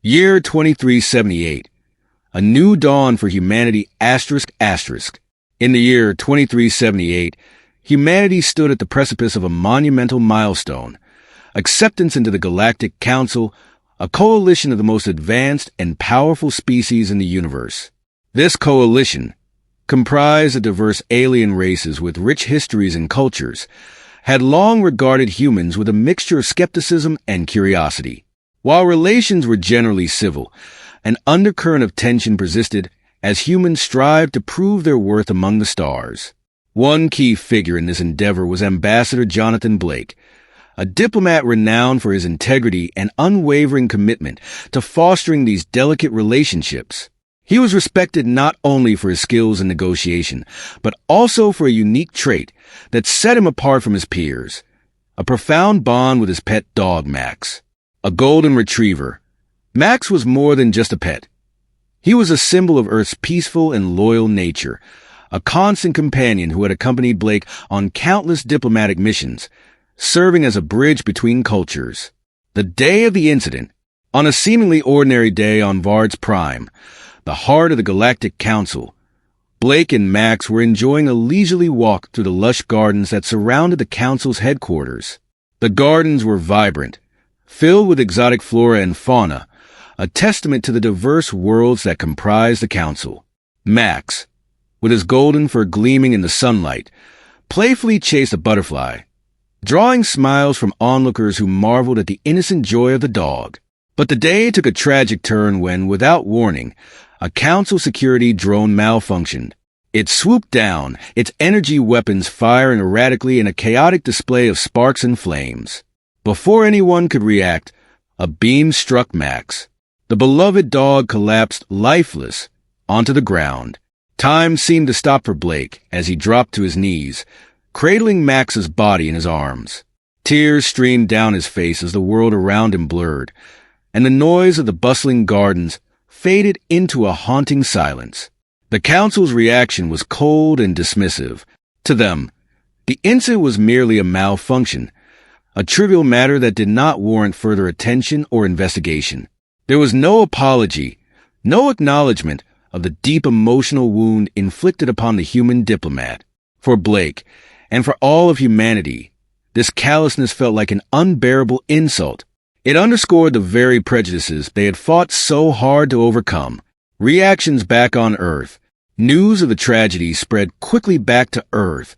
Year 2378. A new dawn for humanity ***. In the year 2378, humanity stood at the precipice of a monumental milestone: acceptance into the Galactic Council, a coalition of the most advanced and powerful species in the universe. This coalition, comprised of diverse alien races with rich histories and cultures, had long regarded humans with a mixture of skepticism and curiosity. While relations were generally civil, an undercurrent of tension persisted as humans strived to prove their worth among the stars. One key figure in this endeavor was Ambassador Jonathan Blake, a diplomat renowned for his integrity and unwavering commitment to fostering these delicate relationships. He was respected not only for his skills in negotiation, but also for a unique trait that set him apart from his peers: a profound bond with his pet dog, Max. A golden retriever, Max was more than just a pet. He was a symbol of Earth's peaceful and loyal nature, a constant companion who had accompanied Blake on countless diplomatic missions, serving as a bridge between cultures. The day of the incident, on a seemingly ordinary day on Vard's Prime, the heart of the Galactic Council, Blake and Max were enjoying a leisurely walk through the lush gardens that surrounded the Council's headquarters. The gardens were vibrant, filled with exotic flora and fauna, a testament to the diverse worlds that comprise the Council. Max, with his golden fur gleaming in the sunlight, playfully chased a butterfly, drawing smiles from onlookers who marveled at the innocent joy of the dog. But the day took a tragic turn when, without warning, a Council security drone malfunctioned. It swooped down, its energy weapons firing erratically in a chaotic display of sparks and flames. Before anyone could react, a beam struck Max. The beloved dog collapsed lifeless onto the ground. Time seemed to stop for Blake as he dropped to his knees, cradling Max's body in his arms. Tears streamed down his face as the world around him blurred, and the noise of the bustling gardens faded into a haunting silence. The Council's reaction was cold and dismissive. To them, the incident was merely a malfunction, a trivial matter that did not warrant further attention or investigation. There was no apology, no acknowledgement of the deep emotional wound inflicted upon the human diplomat. For Blake, and for all of humanity, this callousness felt like an unbearable insult. It underscored the very prejudices they had fought so hard to overcome. Reactions back on Earth. News of the tragedy spread quickly back to Earth,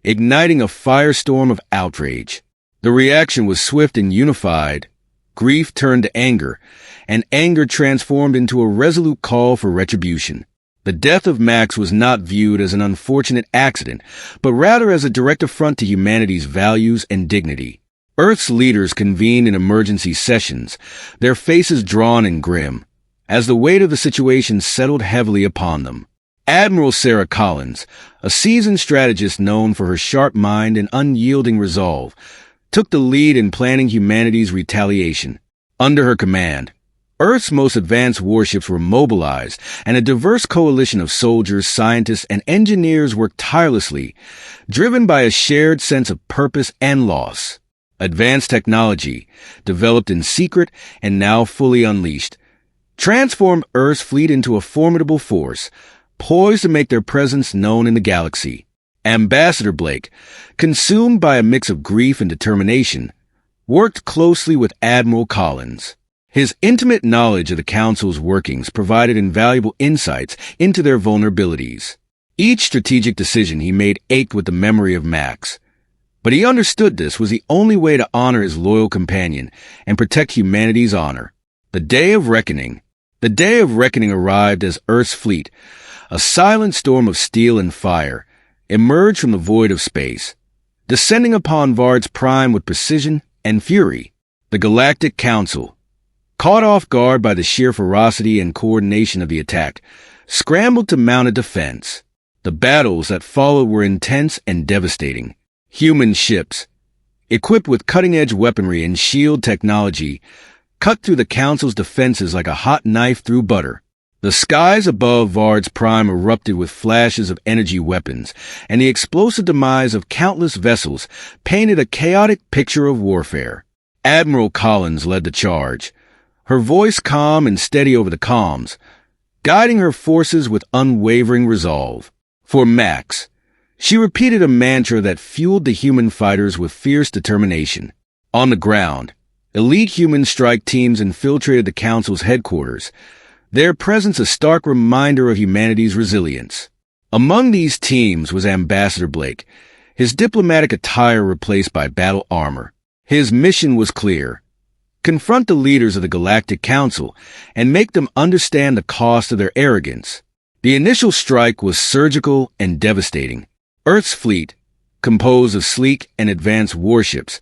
igniting a firestorm of outrage. The reaction was swift and unified. Grief turned to anger, and anger transformed into a resolute call for retribution. The death of Max was not viewed as an unfortunate accident, but rather as a direct affront to humanity's values and dignity. Earth's leaders convened in emergency sessions, their faces drawn and grim, as the weight of the situation settled heavily upon them. Admiral Sarah Collins, a seasoned strategist known for her sharp mind and unyielding resolve, took the lead in planning humanity's retaliation. Under her command, Earth's most advanced warships were mobilized, and a diverse coalition of soldiers, scientists, and engineers worked tirelessly, driven by a shared sense of purpose and loss. Advanced technology, developed in secret and now fully unleashed, transformed Earth's fleet into a formidable force, poised to make their presence known in the galaxy. Ambassador Blake, consumed by a mix of grief and determination, worked closely with Admiral Collins. His intimate knowledge of the Council's workings provided invaluable insights into their vulnerabilities. Each strategic decision he made ached with the memory of Max, but he understood this was the only way to honor his loyal companion and protect humanity's honor. The day of reckoning arrived as Earth's fleet, a silent storm of steel and fire, emerged from the void of space, descending upon Vard's Prime with precision and fury. The Galactic Council, caught off guard by the sheer ferocity and coordination of the attack, scrambled to mount a defense. The battles that followed were intense and devastating. Human ships, equipped with cutting-edge weaponry and shield technology, cut through the Council's defenses like a hot knife through butter. The skies above Vard's Prime erupted with flashes of energy weapons, and the explosive demise of countless vessels painted a chaotic picture of warfare. Admiral Collins led the charge, her voice calm and steady over the comms, guiding her forces with unwavering resolve. For Max, she repeated a mantra that fueled the human fighters with fierce determination. On the ground, elite human strike teams infiltrated the Council's headquarters, their presence a stark reminder of humanity's resilience. Among these teams was Ambassador Blake, his diplomatic attire replaced by battle armor. His mission was clear: confront the leaders of the Galactic Council and make them understand the cost of their arrogance. The initial strike was surgical and devastating. Earth's fleet, composed of sleek and advanced warships,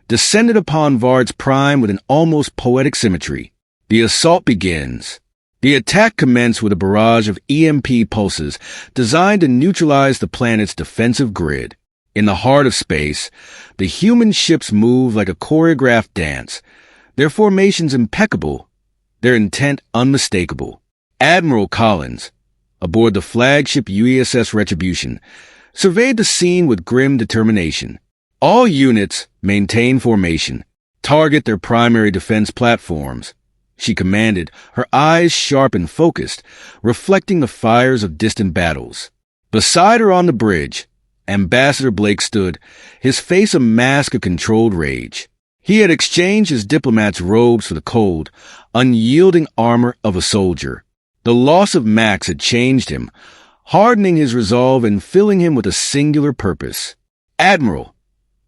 descended upon Vard's Prime with an almost poetic symmetry. The assault begins. The attack commenced with a barrage of EMP pulses designed to neutralize the planet's defensive grid. In the heart of space, the human ships move like a choreographed dance, their formations impeccable, their intent unmistakable. Admiral Collins, aboard the flagship USS Retribution, surveyed the scene with grim determination. All units maintain formation, target their primary defense platforms, she commanded, her eyes sharp and focused, reflecting the fires of distant battles. Beside her on the bridge, Ambassador Blake stood, his face a mask of controlled rage. He had exchanged his diplomat's robes for the cold, unyielding armor of a soldier. The loss of Max had changed him, hardening his resolve and filling him with a singular purpose. "Admiral,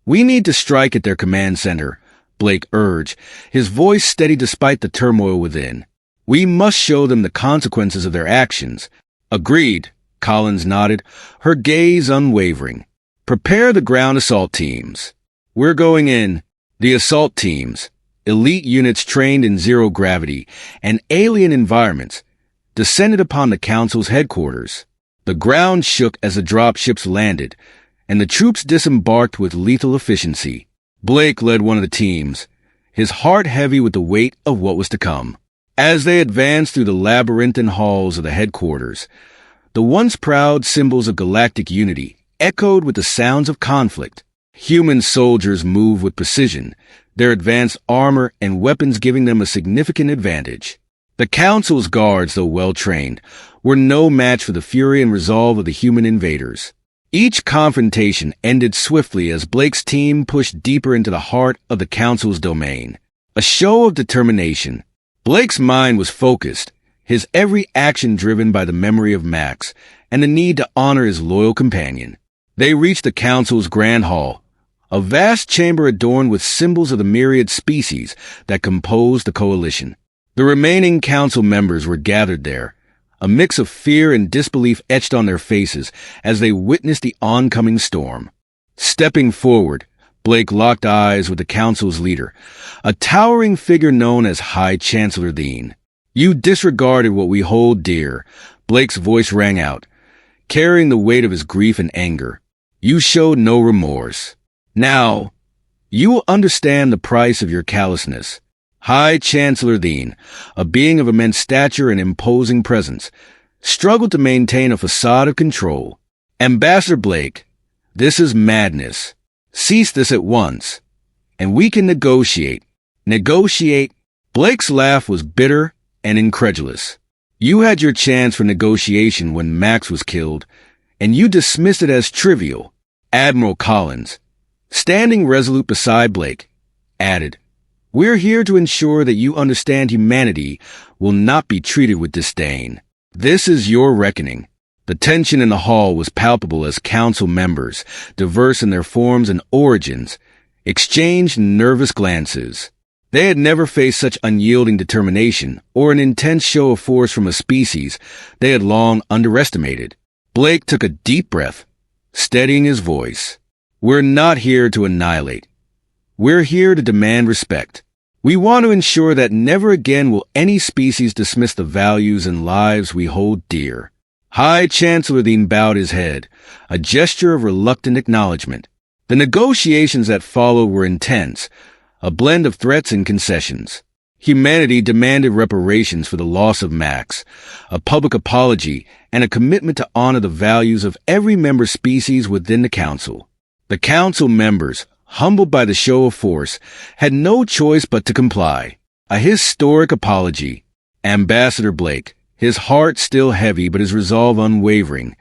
we need to strike at their command center," Blake urged, his voice steady despite the turmoil within. "We must show them the consequences of their actions." "Agreed," Collins nodded, her gaze unwavering. "Prepare the ground assault teams." "We're going in." The assault teams, elite units trained in zero gravity and alien environments, descended upon the Council's headquarters. The ground shook as the dropships landed, and the troops disembarked with lethal efficiency. Blake led one of the teams, his heart heavy with the weight of what was to come. As they advanced through the labyrinthine halls of the headquarters, the once proud symbols of galactic unity echoed with the sounds of conflict. Human soldiers moved with precision, their advanced armor and weapons giving them a significant advantage. The Council's guards, though well-trained, were no match for the fury and resolve of the human invaders. Each confrontation ended swiftly as Blake's team pushed deeper into the heart of the Council's domain. A show of determination. Blake's mind was focused, his every action driven by the memory of Max and the need to honor his loyal companion. They reached the Council's Grand Hall, a vast chamber adorned with symbols of the myriad species that composed the coalition. The remaining Council members were gathered there, a mix of fear and disbelief etched on their faces as they witnessed the oncoming storm. Stepping forward, Blake locked eyes with the Council's leader, a towering figure known as High Chancellor Dean. "You disregarded what we hold dear," Blake's voice rang out, carrying the weight of his grief and anger. "You showed no remorse. Now, you will understand the price of your callousness." High Chancellor Dean, a being of immense stature and imposing presence, struggled to maintain a facade of control. "Ambassador Blake, this is madness. Cease this at once, and we can negotiate." "Negotiate?" Blake's laugh was bitter and incredulous. "You had your chance for negotiation when Max was killed, and you dismissed it as trivial." Admiral Collins, standing resolute beside Blake, added, "We're here to ensure that you understand humanity will not be treated with disdain. This is your reckoning." The tension in the hall was palpable as Council members, diverse in their forms and origins, exchanged nervous glances. They had never faced such unyielding determination or an intense show of force from a species they had long underestimated. Blake took a deep breath, steadying his voice. "We're not here to annihilate. We're here to demand respect. We want to ensure that never again will any species dismiss the values and lives we hold dear." High Chancellor Dean bowed his head, a gesture of reluctant acknowledgement. The negotiations that followed were intense, a blend of threats and concessions. Humanity demanded reparations for the loss of Max, a public apology, and a commitment to honor the values of every member species within the Council. The Council members, humbled by the show of force, had no choice but to comply. A historic apology. Ambassador Blake, his heart still heavy but his resolve unwavering,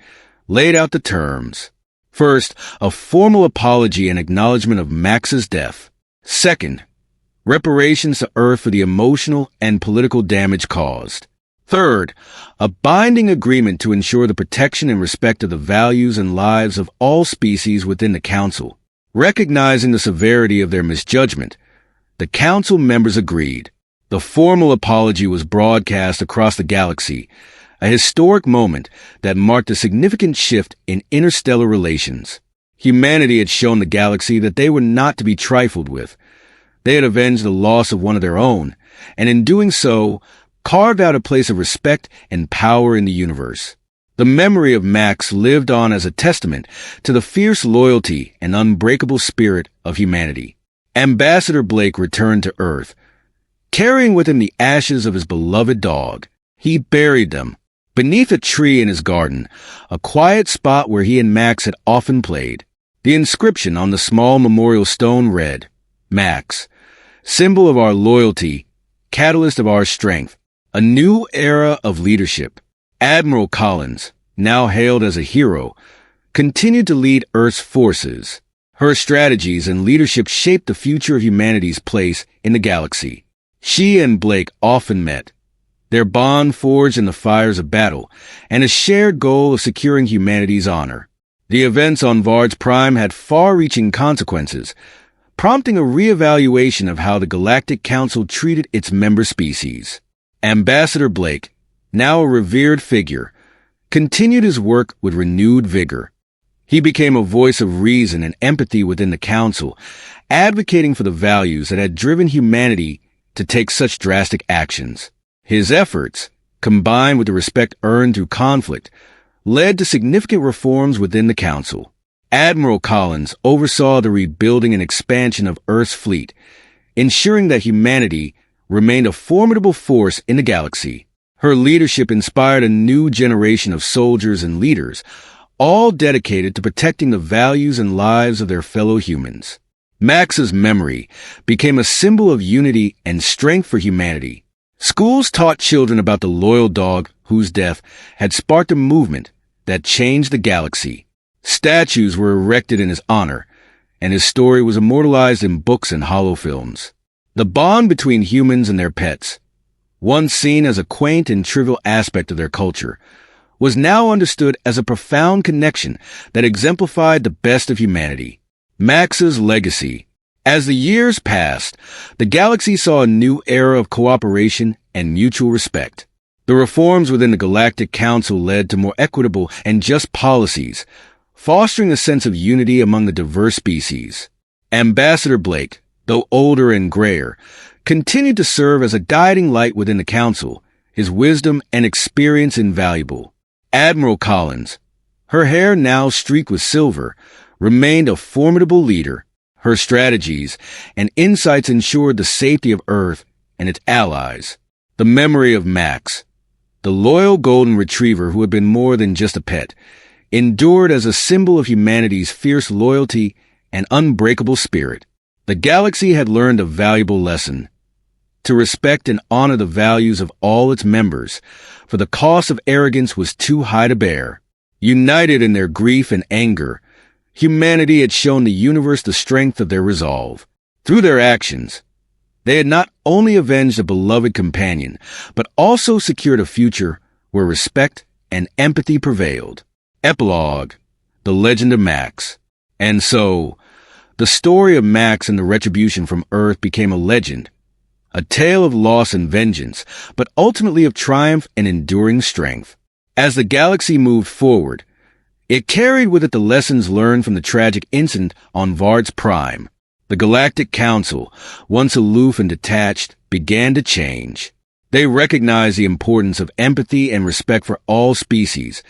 laid out the terms. First, a formal apology and acknowledgement of Max's death. Second, reparations to Earth for the emotional and political damage caused. Third, a binding agreement to ensure the protection and respect of the values and lives of all species within the Council. Recognizing the severity of their misjudgment, the Council members agreed. The formal apology was broadcast across the galaxy, a historic moment that marked a significant shift in interstellar relations. Humanity had shown the galaxy that they were not to be trifled with. They had avenged the loss of one of their own, and in doing so, carved out a place of respect and power in the universe. The memory of Max lived on as a testament to the fierce loyalty and unbreakable spirit of humanity. Ambassador Blake returned to Earth, carrying with him the ashes of his beloved dog. He buried them beneath a tree in his garden, a quiet spot where he and Max had often played. The inscription on the small memorial stone read, "Max, symbol of our loyalty, catalyst of our strength, a new era of leadership." Admiral Collins, now hailed as a hero, continued to lead Earth's forces. Her strategies and leadership shaped the future of humanity's place in the galaxy. She and Blake often met, their bond forged in the fires of battle, and a shared goal of securing humanity's honor. The events on Vard's Prime had far-reaching consequences, prompting a reevaluation of how the Galactic Council treated its member species. Ambassador Blake, now a revered figure, continued his work with renewed vigor. He became a voice of reason and empathy within the Council, advocating for the values that had driven humanity to take such drastic actions. His efforts, combined with the respect earned through conflict, led to significant reforms within the Council. Admiral Collins oversaw the rebuilding and expansion of Earth's fleet, ensuring that humanity remained a formidable force in the galaxy. Her leadership inspired a new generation of soldiers and leaders, all dedicated to protecting the values and lives of their fellow humans. Max's memory became a symbol of unity and strength for humanity. Schools taught children about the loyal dog whose death had sparked a movement that changed the galaxy. Statues were erected in his honor, and his story was immortalized in books and holofilms. The bond between humans and their pets, once seen as a quaint and trivial aspect of their culture, was now understood as a profound connection that exemplified the best of humanity. Max's legacy. As the years passed, the galaxy saw a new era of cooperation and mutual respect. The reforms within the Galactic Council led to more equitable and just policies, fostering a sense of unity among the diverse species. Ambassador Blake, though older and grayer, continued to serve as a guiding light within the Council, his wisdom and experience invaluable. Admiral Collins, her hair now streaked with silver, remained a formidable leader. Her strategies and insights ensured the safety of Earth and its allies. The memory of Max, the loyal golden retriever who had been more than just a pet, endured as a symbol of humanity's fierce loyalty and unbreakable spirit. The galaxy had learned a valuable lesson: to respect and honor the values of all its members, for the cost of arrogance was too high to bear. United in their grief and anger, humanity had shown the universe the strength of their resolve. Through their actions, they had not only avenged a beloved companion, but also secured a future where respect and empathy prevailed. Epilogue: The Legend of Max. And so, the story of Max and the retribution from Earth became a legend, a tale of loss and vengeance, but ultimately of triumph and enduring strength. As the galaxy moved forward, it carried with it the lessons learned from the tragic incident on Vard's Prime. The Galactic Council, once aloof and detached, began to change. They recognized the importance of empathy and respect for all species,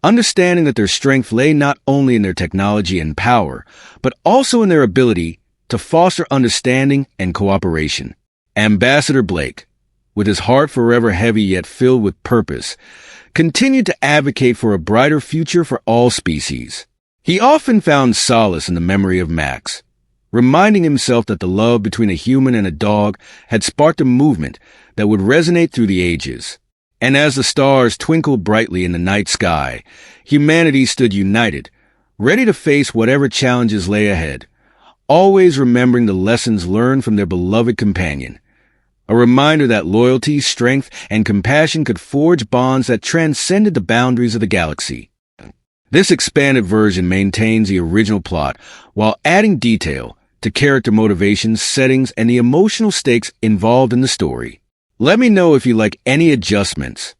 understanding that their strength lay not only in their technology and power, but also in their ability to foster understanding and cooperation. Ambassador Blake, with his heart forever heavy yet filled with purpose, continued to advocate for a brighter future for all species. He often found solace in the memory of Max, reminding himself that the love between a human and a dog had sparked a movement that would resonate through the ages. And as the stars twinkled brightly in the night sky, humanity stood united, ready to face whatever challenges lay ahead, always remembering the lessons learned from their beloved companion. A reminder that loyalty, strength, and compassion could forge bonds that transcended the boundaries of the galaxy. This expanded version maintains the original plot while adding detail to character motivations, settings, and the emotional stakes involved in the story. Let me know if you like any adjustments